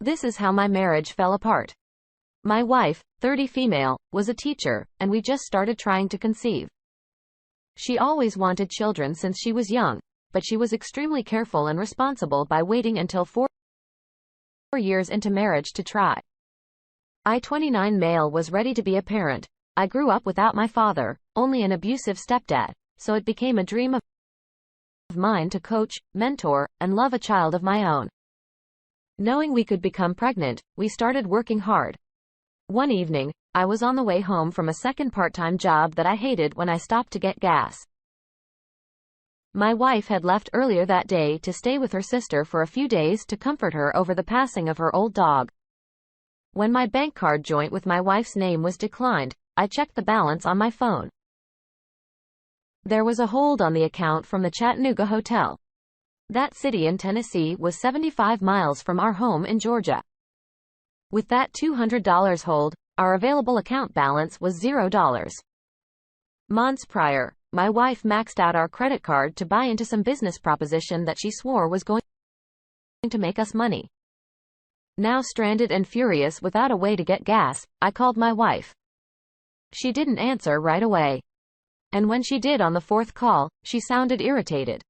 This is how my marriage fell apart. My wife, 30 female, was a teacher, and we just started trying to conceive. She always wanted children since she was young, but she was extremely careful and responsible by waiting until 4 years into marriage to try. I, 29 male, was ready to be a parent. I grew up without my father, only an abusive stepdad, so it became a dream of mine to coach, mentor, and love a child of my own. Knowing we could become pregnant, we started working hard. One evening, I was on the way home from a second part-time job that I hated when I stopped to get gas. My wife had left earlier that day to stay with her sister for a few days to comfort her over the passing of her old dog. When my bank card joint with my wife's name was declined, I checked the balance on my phone. There was a hold on the account from the Chattanooga hotel. That city in Tennessee was 75 miles from our home in Georgia. With that $200 hold, our available account balance was $0. Months prior, my wife maxed out our credit card to buy into some business proposition that she swore was going to make us money. Now stranded and furious without a way to get gas, I called my wife. She didn't answer right away. And when she did on the fourth call, she sounded irritated.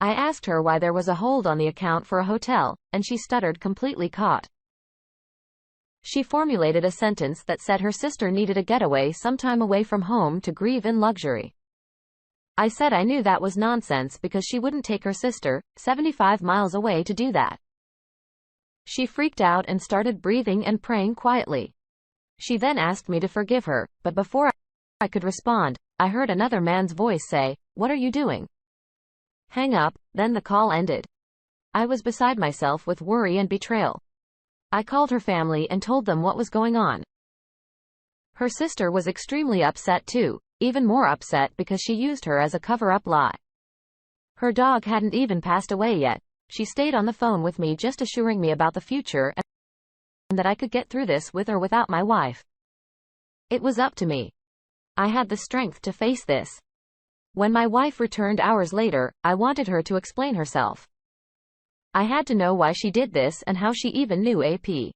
I asked her why there was a hold on the account for a hotel, and she stuttered, completely caught. She formulated a sentence that said her sister needed a getaway sometime away from home to grieve in luxury. I said I knew that was nonsense because she wouldn't take her sister, 75 miles away, to do that. She freaked out and started breathing and praying quietly. She then asked me to forgive her, but before I could respond, I heard another man's voice say, "What are you doing?" Hang up. Then the call ended. I was beside myself with worry and betrayal. I called her family and told them what was going on. Her sister was extremely upset too, even more upset because she used her as a cover-up lie. Her dog hadn't even passed away yet. She stayed on the phone with me, just assuring me about the future and that I could get through this with or without my wife. It was up to me. I had the strength to face this. When my wife returned hours later, I wanted her to explain herself. I had to know why she did this and how she even knew AP.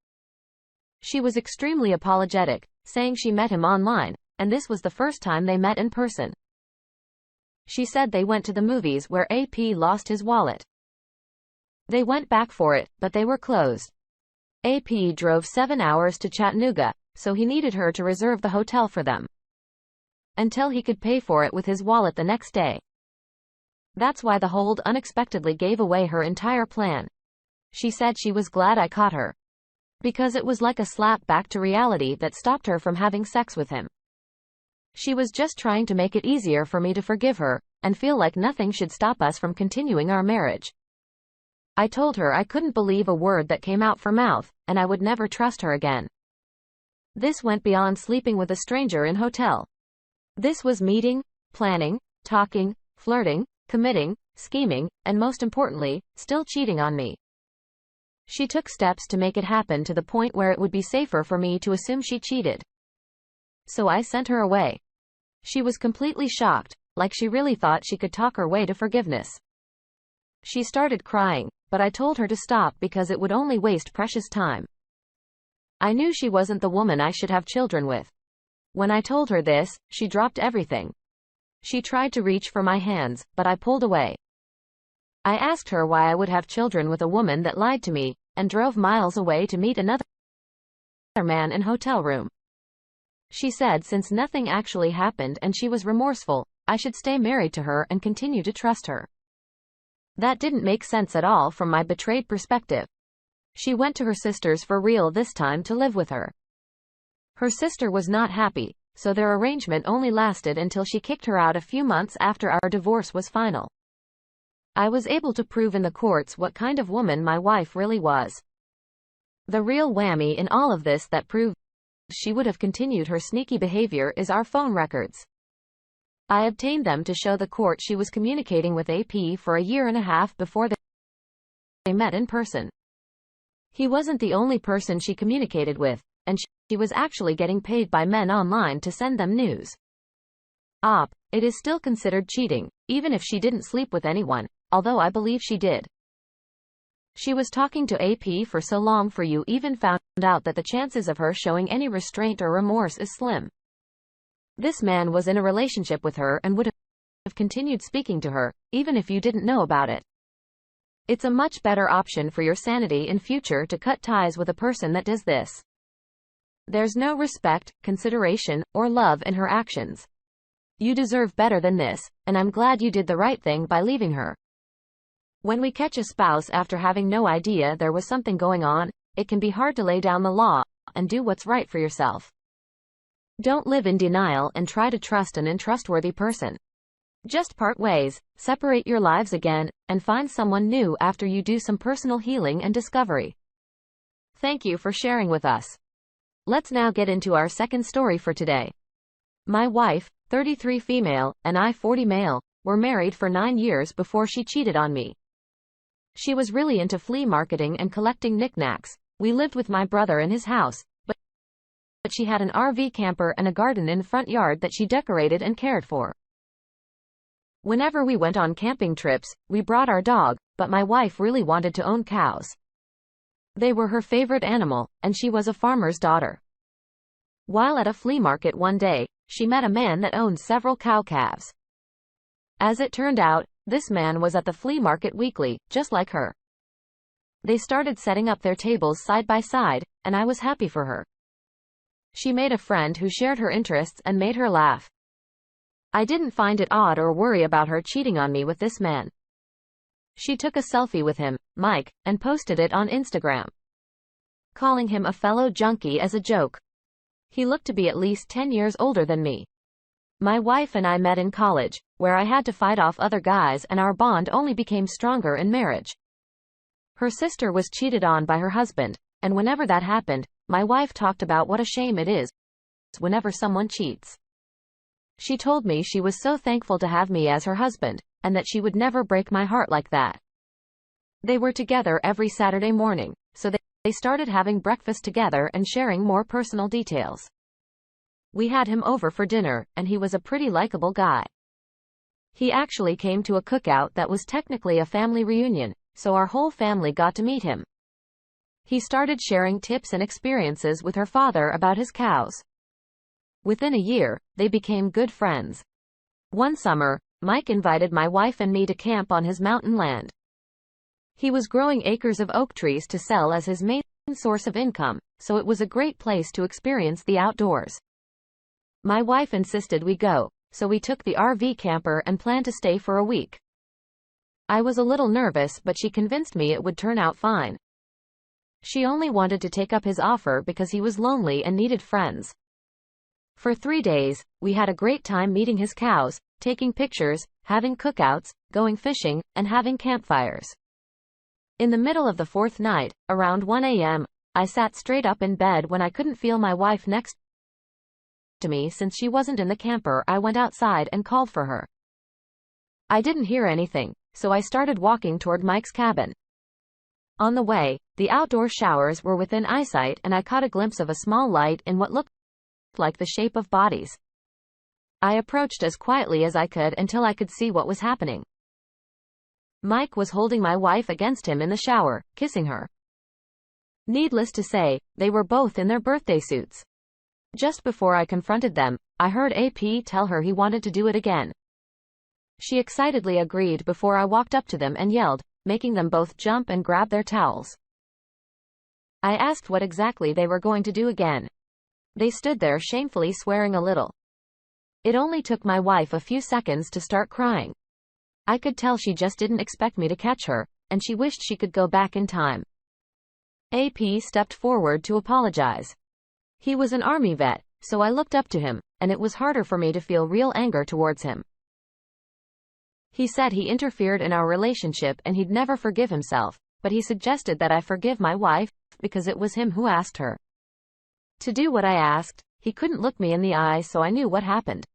She was extremely apologetic, saying she met him online, and this was the first time they met in person. She said they went to the movies where AP lost his wallet. They went back for it, but they were closed. AP drove 7 hours to Chattanooga, so he needed her to reserve the hotel for them until he could pay for it with his wallet the next day. That's why the hold unexpectedly gave away her entire plan. She said she was glad I caught her, because it was like a slap back to reality that stopped her from having sex with him. She was just trying to make it easier for me to forgive her, and feel like nothing should stop us from continuing our marriage. I told her I couldn't believe a word that came out her mouth, and I would never trust her again. This went beyond sleeping with a stranger in hotel. This was meeting, planning, talking, flirting, committing, scheming, and most importantly, still cheating on me. She took steps to make it happen to the point where it would be safer for me to assume she cheated. So I sent her away. She was completely shocked, like she really thought she could talk her way to forgiveness. She started crying, but I told her to stop because it would only waste precious time. I knew she wasn't the woman I should have children with. When I told her this, she dropped everything. She tried to reach for my hands, but I pulled away. I asked her why I would have children with a woman that lied to me, and drove miles away to meet another man in hotel room. She said since nothing actually happened and she was remorseful, I should stay married to her and continue to trust her. That didn't make sense at all from my betrayed perspective. She went to her sister's for real this time to live with her. Her sister was not happy, so their arrangement only lasted until she kicked her out a few months after our divorce was final. I was able to prove in the courts what kind of woman my wife really was. The real whammy in all of this that proved she would have continued her sneaky behavior is our phone records. I obtained them to show the court she was communicating with AP for a year and a half before they met in person. He wasn't the only person she communicated with, and she was actually getting paid by men online to send them news. It is still considered cheating, even if she didn't sleep with anyone, although I believe she did. She was talking to AP for so long for you even found out that the chances of her showing any restraint or remorse is slim. This man was in a relationship with her and would have continued speaking to her, even if you didn't know about it. It's a much better option for your sanity in future to cut ties with a person that does this. There's no respect, consideration, or love in her actions. You deserve better than this, and I'm glad you did the right thing by leaving her. When we catch a spouse after having no idea there was something going on, it can be hard to lay down the law and do what's right for yourself. Don't live in denial and try to trust an untrustworthy person. Just part ways, separate your lives again, and find someone new after you do some personal healing and discovery. Thank you for sharing with us. Let's now get into our second story for today. My wife, 33 female, and I 40 male, were married for 9 years before she cheated on me. She was really into flea marketing and collecting knickknacks. We lived with my brother in his house, but she had an RV camper and a garden in the front yard that she decorated and cared for. Whenever we went on camping trips, we brought our dog, but my wife really wanted to own cows. They were her favorite animal, and she was a farmer's daughter. While at a flea market one day, she met a man that owned several cow calves. As it turned out, this man was at the flea market weekly, just like her. They started setting up their tables side by side, and I was happy for her. She made a friend who shared her interests and made her laugh. I didn't find it odd or worry about her cheating on me with this man. She took a selfie with him, Mike, and posted it on Instagram, calling him a fellow junkie as a joke. He looked to be at least 10 years older than me. My wife and I met in college, where I had to fight off other guys, and our bond only became stronger in marriage. Her sister was cheated on by her husband, and whenever that happened, my wife talked about what a shame it is whenever someone cheats. She told me she was so thankful to have me as her husband, and that she would never break my heart like that. They were together every Saturday morning, so they started having breakfast together and sharing more personal details. We had him over for dinner, and he was a pretty likable guy. He actually came to a cookout that was technically a family reunion, so our whole family got to meet him. He started sharing tips and experiences with her father about his cows. Within a year, they became good friends. One summer, Mike invited my wife and me to camp on his mountain land. He was growing acres of oak trees to sell as his main source of income, so it was a great place to experience the outdoors. My wife insisted we go, so we took the RV camper and planned to stay for a week. I was a little nervous, but she convinced me it would turn out fine. She only wanted to take up his offer because he was lonely and needed friends. For 3 days, we had a great time meeting his cows, taking pictures, having cookouts, going fishing, and having campfires. In the middle of the 4th night, around 1 a.m., I sat straight up in bed when I couldn't feel my wife next to me. Since she wasn't in the camper, I went outside and called for her. I didn't hear anything, so I started walking toward Mike's cabin. On the way, the outdoor showers were within eyesight, and I caught a glimpse of a small light in what looked like the shape of bodies. I approached as quietly as I could until I could see what was happening. Mike was holding my wife against him in the shower, kissing her. Needless to say, they were both in their birthday suits. Just before I confronted them, I heard AP tell her he wanted to do it again. She excitedly agreed before I walked up to them and yelled, making them both jump and grab their towels. I asked what exactly they were going to do again. They stood there shamefully swearing a little. It only took my wife a few seconds to start crying. I could tell she just didn't expect me to catch her, and she wished she could go back in time. AP stepped forward to apologize. He was an army vet, so I looked up to him, and it was harder for me to feel real anger towards him. He said he interfered in our relationship and he'd never forgive himself, but he suggested that I forgive my wife, because it was him who asked her to do what I asked. He couldn't look me in the eye, so I knew what happened.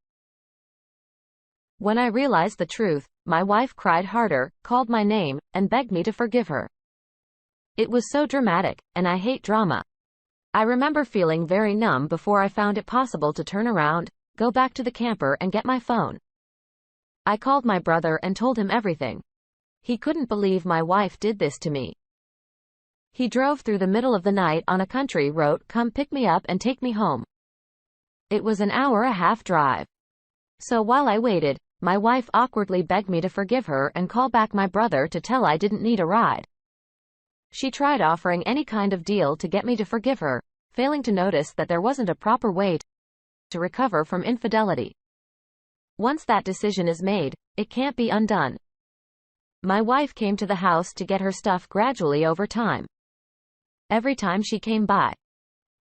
When I realized the truth, my wife cried harder, called my name, and begged me to forgive her. It was so dramatic, and I hate drama. I remember feeling very numb before I found it possible to turn around, go back to the camper and get my phone. I called my brother and told him everything. He couldn't believe my wife did this to me. He drove through the middle of the night on a country road, come pick me up and take me home. It was an hour-and-a-half drive. So while I waited, my wife awkwardly begged me to forgive her and call back my brother to tell I didn't need a ride. She tried offering any kind of deal to get me to forgive her, failing to notice that there wasn't a proper way to recover from infidelity. Once that decision is made, it can't be undone. My wife came to the house to get her stuff gradually over time. Every time she came by,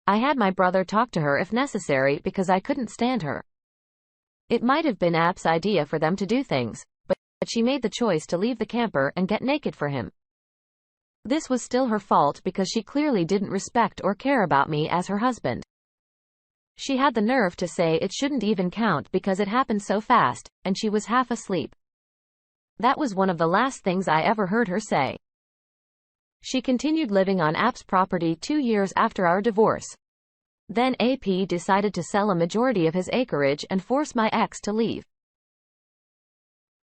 I had my brother talk to her if necessary because I couldn't stand her. It might have been App's idea for them to do things, but she made the choice to leave the camper and get naked for him. This was still her fault because she clearly didn't respect or care about me as her husband. She had the nerve to say it shouldn't even count because it happened so fast, and she was half asleep. That was one of the last things I ever heard her say. She continued living on App's property 2 years after our divorce. Then AP decided to sell a majority of his acreage and force my ex to leave.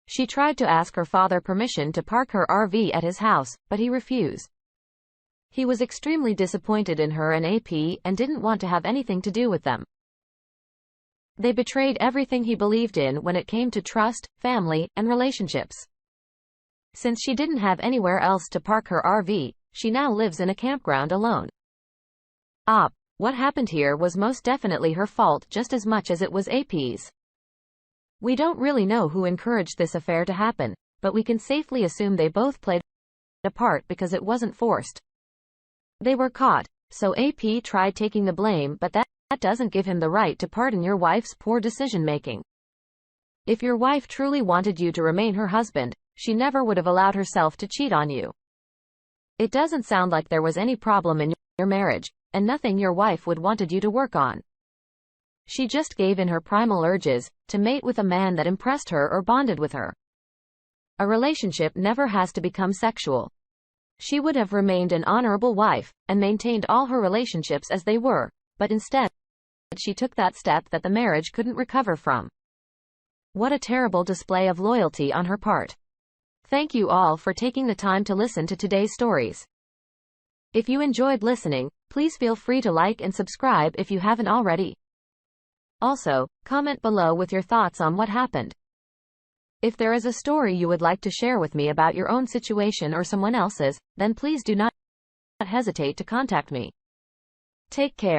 She tried to ask her father permission to park her RV at his house, but he refused. He was extremely disappointed in her and AP and didn't want to have anything to do with them. They betrayed everything he believed in when it came to trust, family, and relationships. Since she didn't have anywhere else to park her RV, she now lives in a campground alone. What happened here was most definitely her fault just as much as it was AP's. We don't really know who encouraged this affair to happen, but we can safely assume they both played a part because it wasn't forced. They were caught, so AP tried taking the blame, but that doesn't give him the right to pardon your wife's poor decision-making. If your wife truly wanted you to remain her husband, she never would have allowed herself to cheat on you. It doesn't sound like there was any problem in your marriage, and nothing your wife would wanted you to work on. She just gave in her primal urges to mate with a man that impressed her or bonded with her. A relationship never has to become sexual. She would have remained an honorable wife and maintained all her relationships as they were, but instead, she took that step that the marriage couldn't recover from. What a terrible display of loyalty on her part. Thank you all for taking the time to listen to today's stories. If you enjoyed listening, please feel free to like and subscribe if you haven't already. Also, comment below with your thoughts on what happened. If there is a story you would like to share with me about your own situation or someone else's, then please do not hesitate to contact me. Take care.